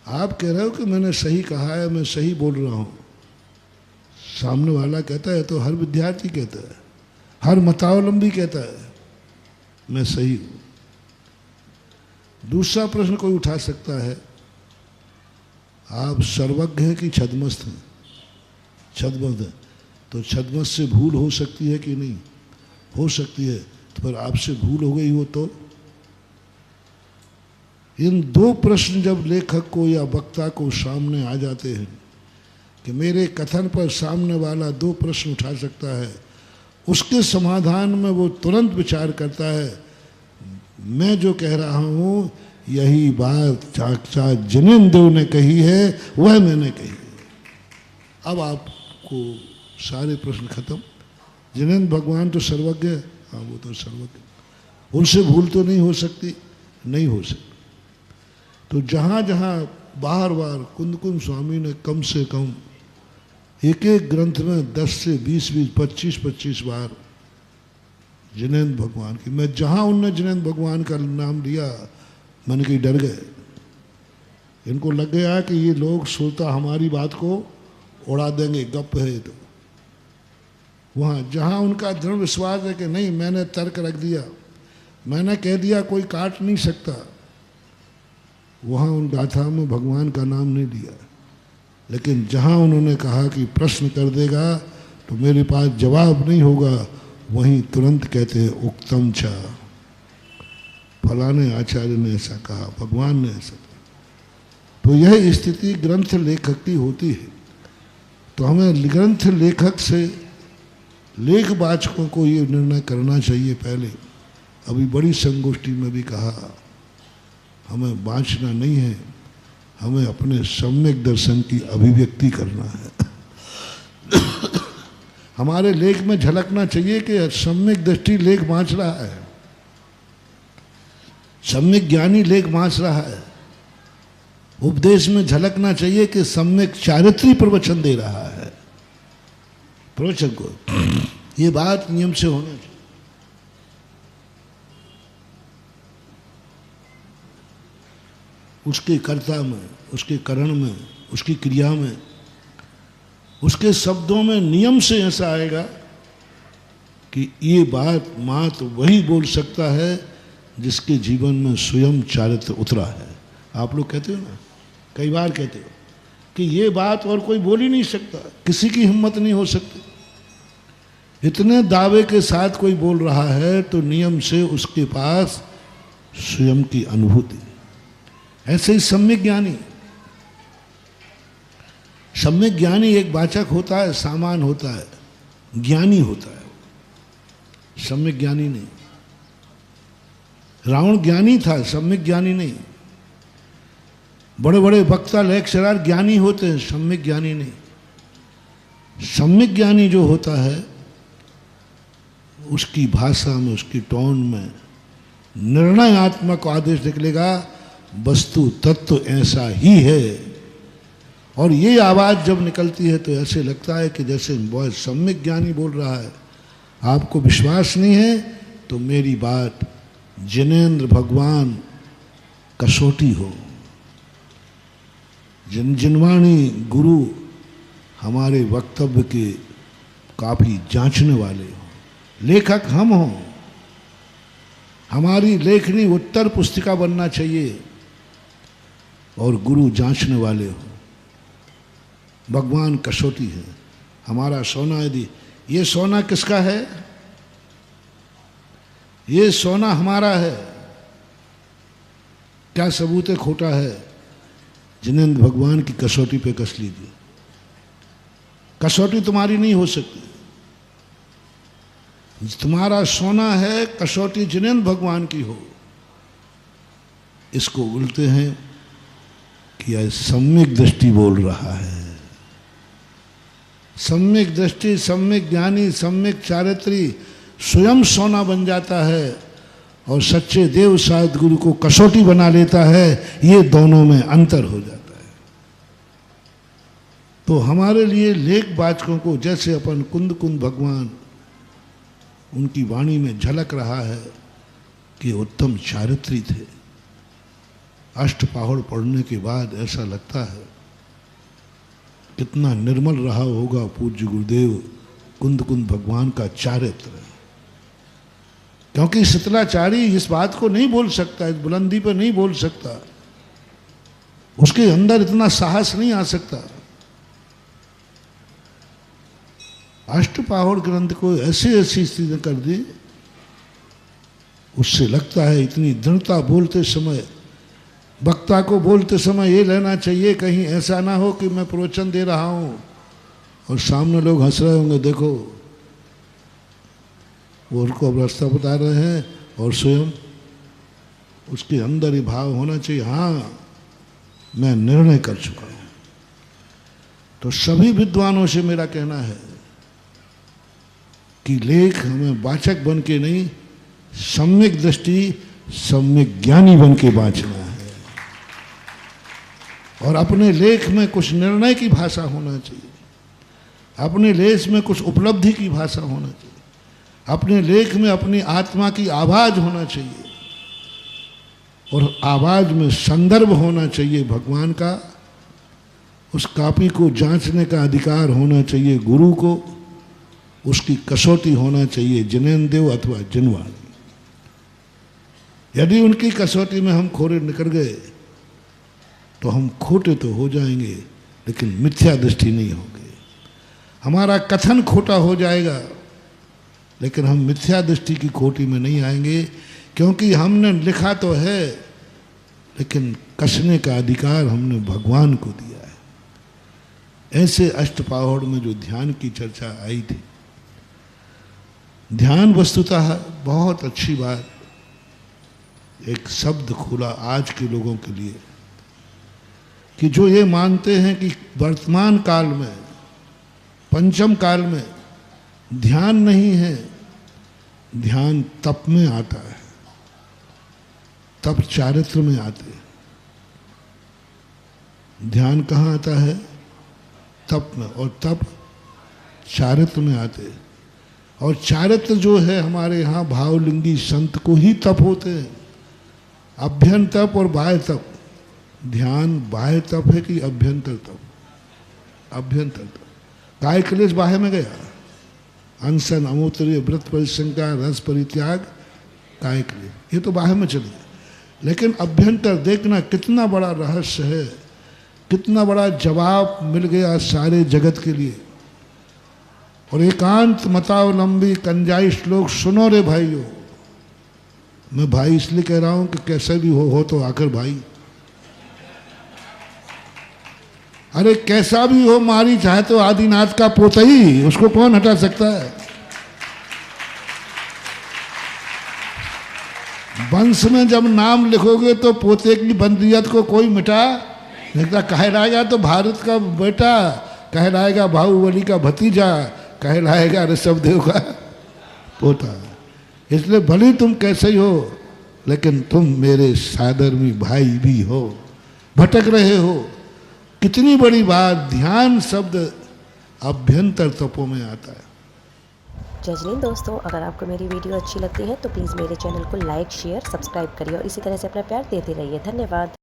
आप कह रहे हो कि मैंने सही कहा है, मैं सही बोल रहा हूँ। सामने वाला कहता है तो हर विद्यार्थी कहता है, हर मतावलंबी कहता है मैं सही हूँ। दूसरा प्रश्न कोई उठा सकता है, आप सर्वज्ञ हैं कि छद्मस्त हैं? छद्मस्त हैं तो छद्मस्त से भूल हो सकती है कि नहीं? हो सकती है। तो फिर आपसे भूल हो गई हो तो? इन दो प्रश्न जब लेखक को या वक्ता को सामने आ जाते हैं कि मेरे कथन पर सामने वाला दो प्रश्न उठा सकता है, उसके समाधान में वो तुरंत विचार करता है, मैं जो कह रहा हूँ यही बात चाचा जिनेंद्र ने कही है, वह मैंने कही है। अब आपको सारे प्रश्न खत्म। जिनेंद्र भगवान तो सर्वज्ञ है, हाँ वो तो सर्वज्ञ, उनसे भूल तो नहीं हो सकती, नहीं हो सकती। तो जहाँ जहाँ बार बार कुंद स्वामी ने कम से कम एक एक ग्रंथ में 10 से 20 25 बार जिनेंद्र भगवान की, मैं जहाँ उनने जिनेंद्र भगवान का नाम लिया मैंने कहीं डर गए। इनको लग गया कि ये लोग श्रोता हमारी बात को उड़ा देंगे, गप है। तो वहाँ जहाँ उनका दृढ़ विश्वास है कि नहीं, मैंने तर्क रख दिया, मैंने कह दिया, कोई काट नहीं सकता, वहाँ उन गाथा में भगवान का नाम नहीं लिया। लेकिन जहाँ उन्होंने कहा कि प्रश्न कर देगा तो मेरे पास जवाब नहीं होगा, वहीं तुरंत कहते हैं उक्तम छा, फलाने आचार्य ने ऐसा कहा, भगवान ने ऐसा कहा। तो यह स्थिति ग्रंथ लेखक की होती है। तो हमें ग्रंथ लेखक से लेखवाचकों को ये निर्णय करना चाहिए पहले। अभी बड़ी संगोष्ठी में भी कहा, हमें बाँचना नहीं है, हमें अपने सम्यक दर्शन की अभिव्यक्ति करना है। हमारे लेख में झलकना चाहिए कि सम्यक दृष्टि लेख बाँच रहा है, सम्यक ज्ञानी लेख बाँच रहा है। उपदेश में झलकना चाहिए कि सम्यक चारित्री प्रवचन दे रहा है प्रवचन को। ये बात नियम से होना चाहिए। उसके कर्ता में, उसके करण में, उसकी क्रिया में, उसके शब्दों में नियम से ऐसा आएगा कि ये बात मात्र वही बोल सकता है जिसके जीवन में स्वयं चारित्र उतरा है। आप लोग कहते हो ना, कई बार कहते हो कि ये बात और कोई बोल ही नहीं सकता, किसी की हिम्मत नहीं हो सकती। इतने दावे के साथ कोई बोल रहा है तो नियम से उसके पास स्वयं की अनुभूति। ऐसे ही सम्यक ज्ञानी, सम्यक ज्ञानी एक वाचक होता है, सामान होता है, ज्ञानी होता है, सम्यक ज्ञानी नहीं। रावण ज्ञानी था, सम्यक ज्ञानी नहीं। बड़े बड़े वक्ता लेक्चरर ज्ञानी होते हैं, सम्यक ज्ञानी नहीं। सम्यक ज्ञानी जो होता है उसकी भाषा में, उसकी टोन में निर्णयात्मक आदेश निकलेगा, वस्तु तत्व ऐसा ही है। और ये आवाज़ जब निकलती है तो ऐसे लगता है कि जैसे बहुत सम्यक ज्ञानी बोल रहा है। आपको विश्वास नहीं है तो मेरी बात जिनेंद्र भगवान कसौटी हो, जिनवाणी गुरु हमारे वक्तव्य के काफ़ी जांचने वाले हो, लेखक हम हों, हमारी लेखनी उत्तर पुस्तिका बनना चाहिए और गुरु जांचने वाले हो। भगवान कसौटी है, हमारा सोना। यदि ये सोना किसका है? ये सोना हमारा है। क्या सबूत है खोटा है? जिनेंद्र भगवान की कसौटी पे कस लीजिए। कसौटी तुम्हारी नहीं हो सकती। तुम्हारा सोना है, कसौटी जिनेंद्र भगवान की हो। इसको बोलते हैं कि यह सम्यक दृष्टि बोल रहा है। सम्यक दृष्टि, सम्यक ज्ञानी, सम्यक चारित्री स्वयं सोना बन जाता है और सच्चे देव शायद गुरु को कसौटी बना लेता है। ये दोनों में अंतर हो जाता है। तो हमारे लिए लेख वाचकों को जैसे अपन कुंद भगवान उनकी वाणी में झलक रहा है कि उत्तम चारित्री थे। अष्टपहड़ पढ़ने के बाद ऐसा लगता है कितना निर्मल रहा होगा पूज्य गुरुदेव कुंद कुंद भगवान का चारित्र। क्योंकि शीतलाचारी इस बात को नहीं बोल सकता, इस बुलंदी पर नहीं बोल सकता, उसके अंदर इतना साहस नहीं आ सकता। अष्टपहड़ ग्रंथ को ऐसी ऐसी स्थिति कर दी, उससे लगता है इतनी दृढ़ता बोलते समय, वक्ता को बोलते समय ये लेना चाहिए कहीं ऐसा ना हो कि मैं प्रवचन दे रहा हूँ और सामने लोग हंस रहे होंगे, देखो वो उनको अब रास्ता बता रहे हैं, और स्वयं उसके अंदर ही भाव होना चाहिए, हाँ मैं निर्णय कर चुका हूँ। तो सभी विद्वानों से मेरा कहना है कि लेख हमें वाचक बन के नहीं, सम्यक दृष्टि सम्यक ज्ञानी बन के बांचना है। और अपने लेख में कुछ निर्णय की भाषा होना चाहिए, अपने लेख में कुछ उपलब्धि की भाषा होना चाहिए, अपने लेख में अपनी आत्मा की आवाज होना चाहिए, और आवाज में संदर्भ होना चाहिए भगवान का। उस कॉपी को जांचने का अधिकार होना चाहिए गुरु को, उसकी कसौटी होना चाहिए जिनेंद्र अथवा जिनवाणी। यदि उनकी कसौटी में हम खोरे निकल गए तो हम खोटे तो हो जाएंगे, लेकिन मिथ्या दृष्टि नहीं होगी। हमारा कथन खोटा हो जाएगा, लेकिन हम मिथ्या दृष्टि की खोटी में नहीं आएंगे, क्योंकि हमने लिखा तो है, लेकिन कसने का अधिकार हमने भगवान को दिया है। ऐसे अष्टपहड़ में जो ध्यान की चर्चा आई थी, ध्यान वस्तुतः बहुत अच्छी बात, एक शब्द खुला आज के लोगों के लिए कि जो ये मानते हैं कि वर्तमान काल में, पंचम काल में ध्यान नहीं है, ध्यान तप में आता है, तप चारित्र में आते। ध्यान कहाँ आता है? तप में, और तप चारित्र में आते। और चारित्र जो है हमारे यहाँ भावलिंगी संत को ही तप होते हैं। अभ्यंतर तप और बाह्य तप। ध्यान बाह्य तप है कि अभ्यंतर तप? अभ्यंतर तप। काय क्लेश बाह्य में गया, अनशन अमूत्रीय व्रत परिशंका रस परित्याग काय क्लेश, ये तो बाह्य में चले गए। लेकिन अभ्यंतर देखना कितना बड़ा रहस्य है, कितना बड़ा जवाब मिल गया सारे जगत के लिए। और एकांत मतावलंबी कंजाई श्लोक सुनो रे भाइयों। मैं भाई इसलिए कह रहा हूं कि कैसे भी हो तो आखिर भाई। अरे कैसा भी हो, मारी चाहे तो आदिनाथ का पोता ही, उसको कौन हटा सकता है? वंश में जब नाम लिखोगे तो पोते की बंदियत को कोई मिटा नहीं सकता। कहलाएगा तो भारत का बेटा, कहलाएगा बाहुबली का भतीजा, कहलाएगा ऋषभदेव का पोता। इसलिए भले तुम कैसे ही हो, लेकिन तुम मेरे सादरमी भाई भी हो। भटक रहे हो, कितनी बड़ी बात, ध्यान शब्द अभ्यंतर तपों में आता है। जय हिंद दोस्तों, अगर आपको मेरी वीडियो अच्छी लगती है तो प्लीज़ मेरे चैनल को लाइक शेयर सब्सक्राइब करिए और इसी तरह से अपना प्यार देते रहिए। धन्यवाद।